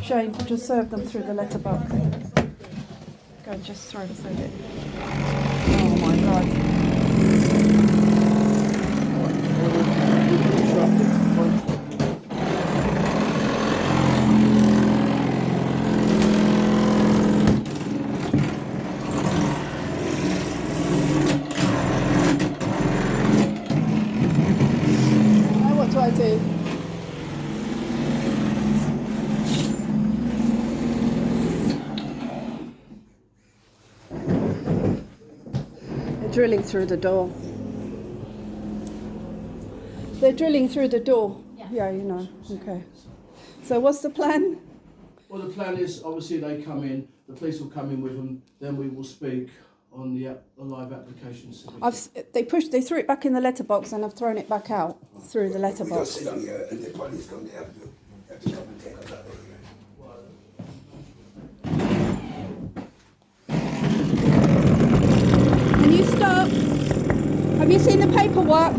Shane, just serve them through the letterbox. Go, just throw it. Oh my God. Now what do I do? Drilling through the door. They're drilling through the door. Yeah, you know. Okay. So what's the plan? Well, the plan is obviously they come in. The police will come in with them. Then we will speak on the live application. They threw it back in the letterbox, and I've thrown it back out through the letterbox. Sit down here, and the police come. They have to come and take us out of here. Can you stop? Have you seen the paperwork?